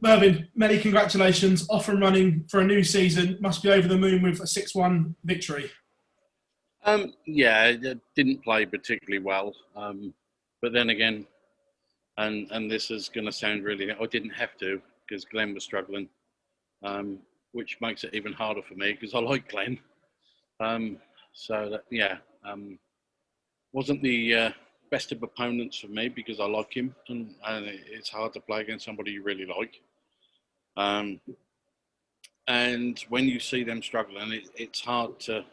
Mervyn, many congratulations. Off and running for a new season. Must be over the moon with a 6-1 victory. Yeah, it didn't play particularly well. But then again, and this is going to sound really, I didn't have to because Glen was struggling, which makes it even harder for me because I like Glen. Wasn't the best of opponents for me because I like him, and it's hard to play against somebody you really like. And when you see them struggling, it's hard to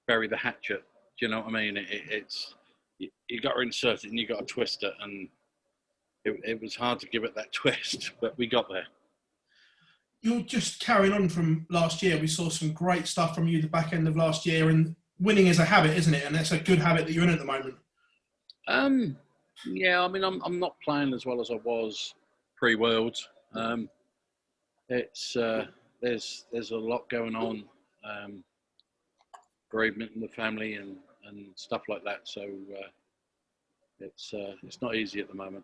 bury the hatchet. Do you know what I mean? It's you got to insert it and you got to twist it, and it was hard to give it that twist, but we got there. You're just carrying on from last year. We saw some great stuff from you the back end of last year, and winning is a habit, isn't it? And that's a good habit that you're in at the moment. Yeah, I mean, I'm not playing as well as I was pre-Worlds. There's a lot going on, bereavement in the family and stuff like that. So it's not easy at the moment.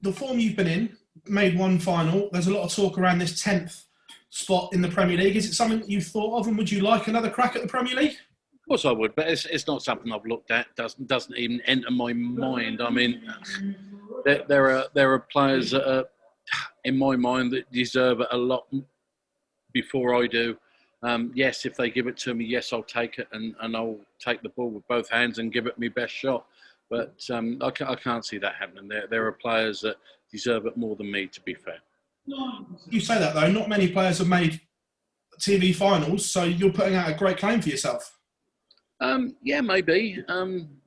The form you've been in, made one final. There's a lot of talk around this 10th spot in the Premier League. Is it something that you've thought of, and would you like another crack at the Premier League? Of course I would, but it's not something I've looked at. Doesn't even enter my mind. I mean, there are players that are, in my mind, that deserve it a lot before I do. Yes, if they give it to me, yes, I'll take it, and I'll take the ball with both hands and give it my best shot. But I can't see that happening. There are players that deserve it more than me, to be fair. You say that, though. Not many players have made TV finals, so you're putting out a great claim for yourself. Yeah, maybe.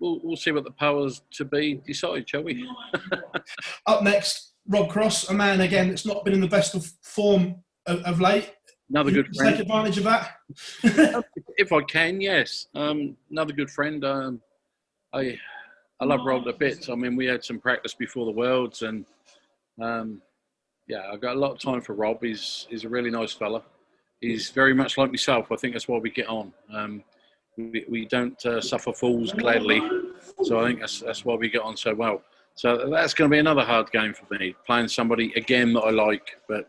We'll see what the powers to be decide, shall we? Up next, Rob Cross, a man, again, that's not been in the best of form of late. Another good friend. Take advantage of that? If I can, yes. Another good friend. I love Rob a bit. I mean, we had some practice before the Worlds, and yeah, I've got a lot of time for Rob. He's a really nice fella. He's very much like myself. I think that's why we get on. We don't suffer fools gladly, so I think that's why we get on so well. So that's going to be another hard game for me, playing somebody again that I like. But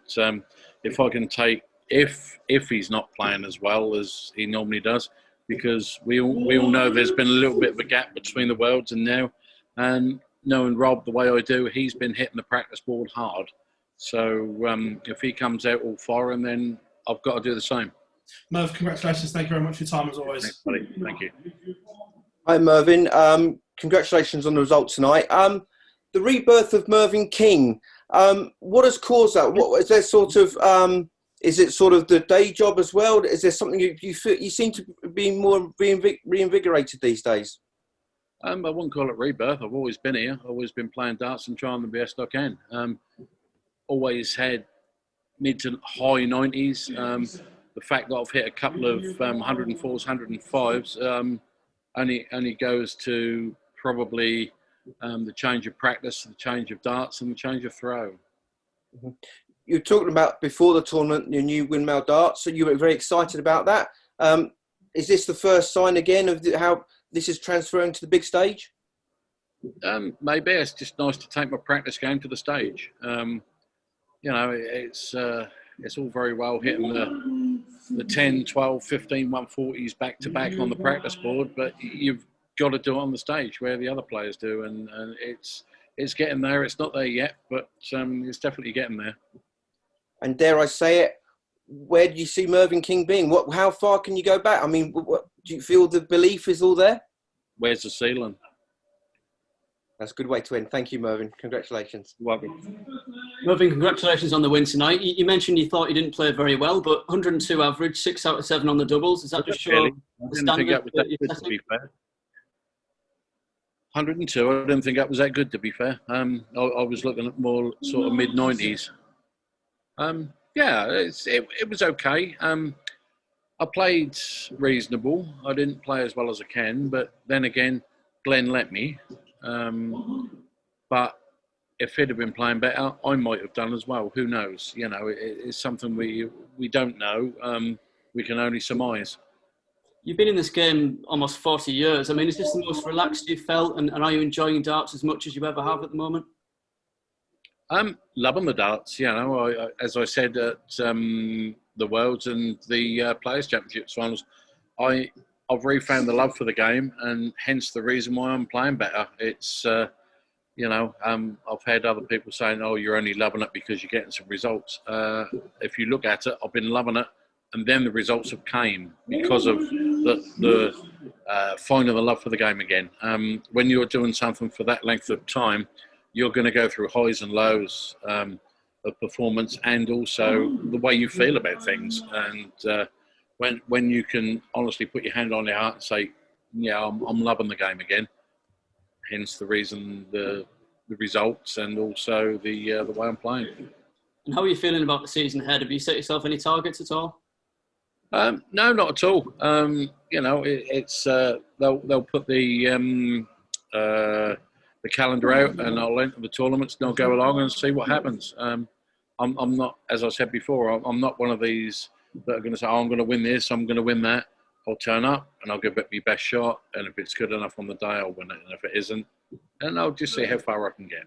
if I can take, if he's not playing as well as he normally does, because we all know there's been a little bit of a gap between the Worlds and now, and knowing Rob the way I do, he's been hitting the practice board hard. So if he comes out all firing, then I've got to do the same. Merv, congratulations. Thank you very much for your time, as always. Thanks, buddy. Thank you. Hi, Mervyn. Congratulations on the result tonight. The rebirth of Mervyn King, what has caused that? What is there sort of? Is it sort of the day job as well? Is there something you feel you seem to be more reinvigorated these days? I wouldn't call it rebirth. I've always been here. I've always been playing darts and trying the best I can. Always had mid to high 90s. The fact that I've hit a couple of 104s, 105s only goes to probably the change of practice, the change of darts, and the change of throw. Mm-hmm. You were talking about before the tournament your new windmill darts, so you were very excited about that. Is this the first sign again of how this is transferring to the big stage? Maybe. It's just nice to take my practice game to the stage. It's all very well hitting the 10, 12, 15, 140s back to back on the practice board, but you've got to do it on the stage where the other players do, and it's getting there. It's not there yet, but it's definitely getting there. And dare I say it, where do you see Mervyn King being? How far can you go back? I mean, do you feel the belief is all there? Where's the ceiling? That's a good way to end. Thank you, Mervyn. Congratulations. Welcome. Mervyn, congratulations on the win tonight. You mentioned you thought you didn't play very well, but 102 average, 6 out of 7 on the doubles. Is that just your standard? I didn't think that was that good, to be fair. 102, I didn't think that was that good, to be fair. I was looking at more sort of mid-90s. Yeah, it was okay. I played reasonable. I didn't play as well as I can, but then again, Glen let me. But if he'd have been playing better, I might have done as well. Who knows? You know, it's something we don't know. We can only surmise. You've been in this game almost 40 years. I mean, is this the most relaxed you've felt, and are you enjoying darts as much as you ever have at the moment? I'm loving the darts. You know, as I said at the Worlds and the Players' Championships finals, I've really found the love for the game, and hence the reason why I'm playing better. It's you know, I've had other people saying, "Oh, you're only loving it because you're getting some results." If you look at it, I've been loving it, and then the results have came because of the finding the love for the game again. When you're doing something for that length of time, you're going to go through highs and lows of performance, and also the way you feel about things. And when you can honestly put your hand on your heart and say, "Yeah, I'm loving the game again," hence the reason the results and also the way I'm playing. And how are you feeling about the season ahead? Have you set yourself any targets at all? No, not at all. You know, it's they'll put the calendar out, and I'll enter the tournaments, and I'll go along and see what happens. I'm not, as I said before, I'm not one of these that are going to say, "Oh, I'm going to win this, I'm going to win that." I'll turn up and I'll give it my best shot, and if it's good enough on the day, I'll win it, and if it isn't, then I'll just see how far I can get.